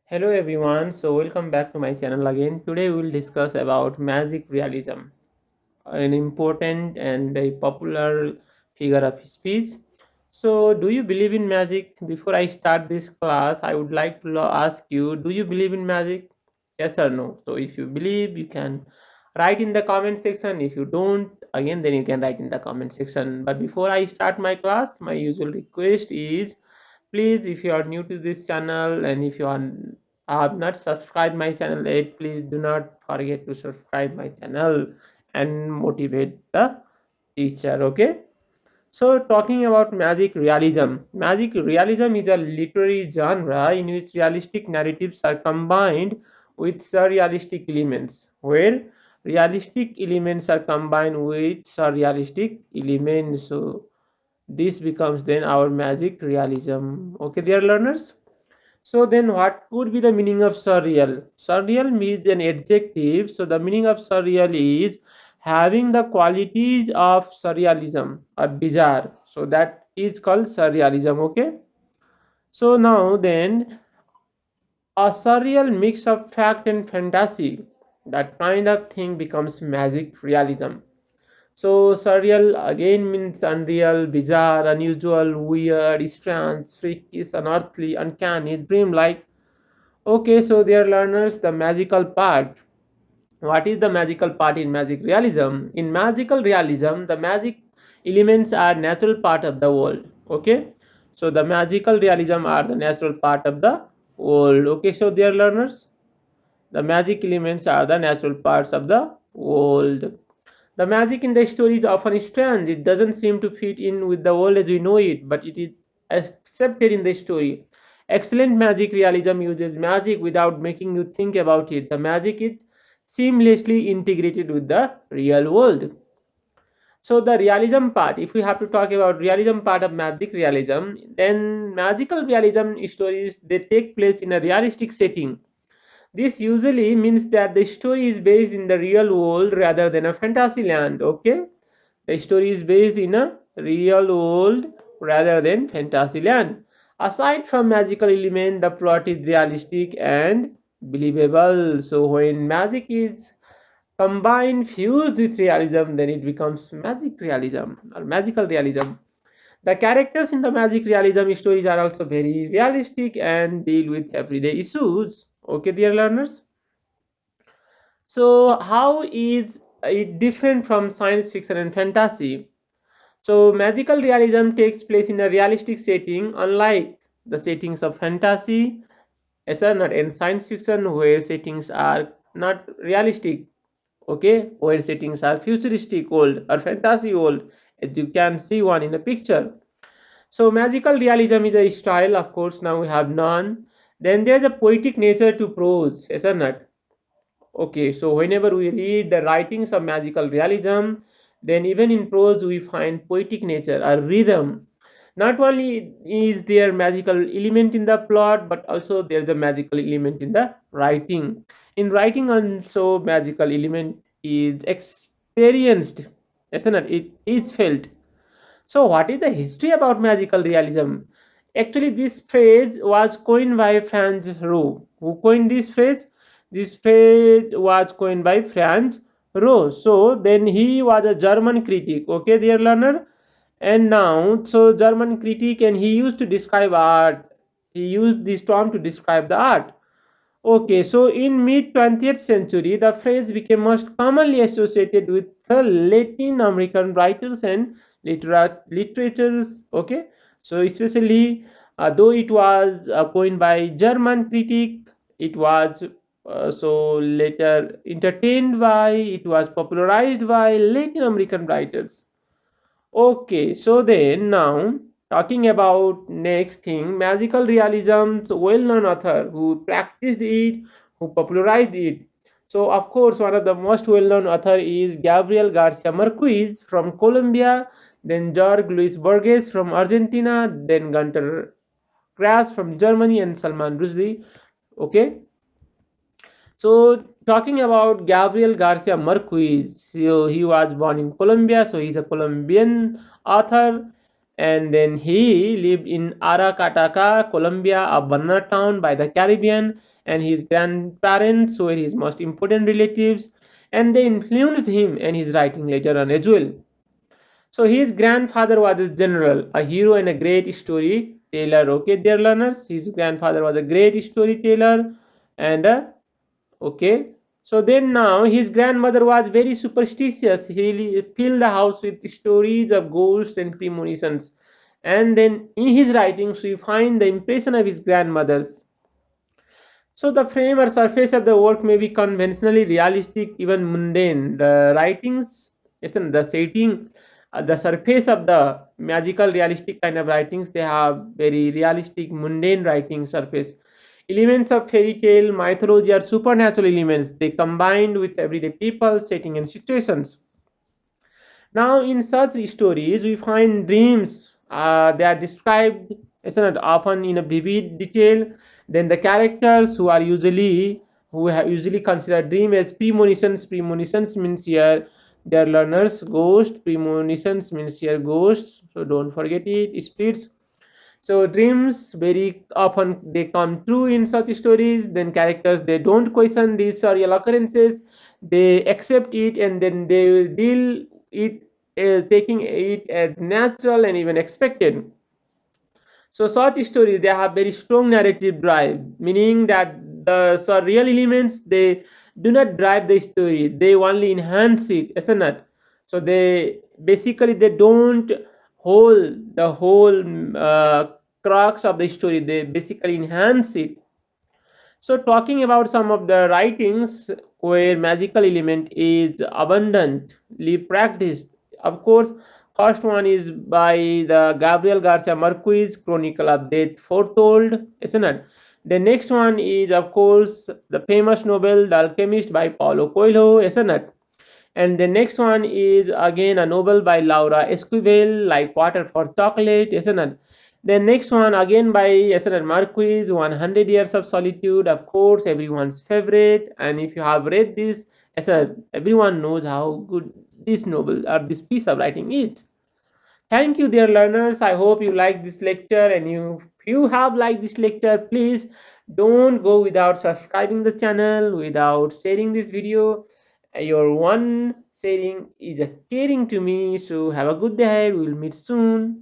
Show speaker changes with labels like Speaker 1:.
Speaker 1: Hello everyone, so welcome back to my channel again. Today we will discuss about magic realism, an important and very popular figure of speech. So do you believe in magic? Before I start this class, I would like to ask you, do you believe in magic? Yes or no? So if you believe, you can write in the comment section. If you don't, again then you can write in the comment section. But before I start my class, my usual request is, please, if you are new to this channel and if you have not subscribed my channel yet, please do not forget to subscribe my channel and motivate the teacher. Okay, so talking about magic realism is a literary genre in which realistic narratives are combined with surrealistic elements, where realistic elements are combined with surrealistic elements. So this becomes then our magic realism. Okay, dear learners. So then what could be the meaning of surreal? Surreal means an adjective. So the meaning of surreal is having the qualities of surrealism or bizarre. So that is called surrealism. Okay. So now then a surreal mix of fact and fantasy. That kind of thing becomes magic realism. So surreal again means unreal, bizarre, unusual, weird, strange, freakish, unearthly, uncanny, dreamlike. Okay, so dear learners, the magical part. What is the magical part in magic realism? In magical realism, the magic elements are natural part of the world. Okay, so the magical realism are the natural part of the world. Okay, so dear learners, the magic elements are the natural parts of the world. The magic in the story is often strange. It doesn't seem to fit in with the world as we know it, but it is accepted in the story. Excellent magic realism uses magic without making you think about it. The magic is seamlessly integrated with the real world. So the realism part, if we have to talk about realism part of magic realism, then magical realism stories, they take place in a realistic setting. This usually means that the story is based in the real world rather than a fantasy land. Okay, the story is based in a real world rather than fantasy land. Aside from magical element, the plot is realistic and believable. So when magic is combined, fused with realism, then it becomes magic realism or magical realism. The characters in the magic realism stories are also very realistic and deal with everyday issues. Okay, dear learners. So how is it different from science fiction and fantasy? So magical realism takes place in a realistic setting, unlike the settings of fantasy, yes or not, and science fiction where settings are not realistic. Okay, where settings are futuristic world or fantasy world, as you can see one in a picture. So magical realism is a style, of course, now we have none. Then there's a poetic nature to prose, yes or not? Okay, so whenever we read the writings of magical realism, then even in prose we find poetic nature or rhythm. Not only is there magical element in the plot, but also there's a magical element in the writing. In writing also magical element is experienced, isn't it? It is felt. So what is the history about magical realism? Actually, this phrase was coined by Franz Rowe. Who coined this phrase? This phrase was coined by Franz Rowe. So then he was a German critic. Okay, dear learner. And now, so German critic, and he used to describe art. He used this term to describe the art. Okay, so in mid 20th century, the phrase became most commonly associated with the Latin American writers and literatures. Okay, so especially though it was coined by German critic, it was so later entertained by, it was popularized by Latin American writers. Okay, so then now talking about next thing, magical realism's well-known author who practiced it, who popularized it. So of course, one of the most well-known author is Gabriel Garcia Marquez from Colombia, then Jorge Luis Borges from Argentina, then Gunter Grass from Germany, and Salman Rushdie. Okay, so talking about Gabriel Garcia Marquez, so he was born in Colombia, so he's a Colombian author, And then he lived in Aracataca, Colombia, a banana town by the Caribbean, and his grandparents were his most important relatives, and they influenced him and his writing later on as well. So his grandfather was a general, a hero, and a great storyteller. Okay, dear learners, his grandfather was a great storyteller and okay. So then now his grandmother was very superstitious. He filled the house with stories of ghosts and premonitions. And then in his writings we find the impression of his grandmother's. So the frame or surface of the work may be conventionally realistic, even mundane. The writings, listen, the setting, the surface of the magical, realistic kind of writings, they have very realistic, mundane writing surface. Elements of fairy tale, mythology are supernatural elements. They combined with everyday people, setting, and situations. Now, in such stories, we find dreams. They are described often in a vivid detail. Then the characters who have usually considered dream as premonitions. Premonitions means here their learners ghost. Premonitions means here ghosts. So don't forget it. Spirits. So dreams very often they come true in such stories. Then characters they don't question these are real occurrences. They accept it and then they will deal it as taking it as natural and even expected. So such stories they have very strong narrative drive, meaning that the surreal elements they do not drive the story, they only enhance it, isn't it? So they basically they don't hold the whole crux of the story, they basically enhance it. So talking about some of the writings where magical element is abundantly practiced, of course, first one is by the Gabriel Garcia Marquez Chronicle of Death Foretold, isn't it? The next one is of course the famous novel The Alchemist by Paulo Coelho, isn't it? And the next one is again a novel by Laura Esquivel, like Water for Chocolate, isn't it? The next one again by Esther Marquez, 100 Years of Solitude, of course, everyone's favorite. And if you have read this, Esther, everyone knows how good this novel or this piece of writing is. Thank you, dear learners. I hope you like this lecture. And if you have liked this lecture, please don't go without subscribing the channel, without sharing this video. Your one sharing is a caring to me. So have a good day. We'll meet soon.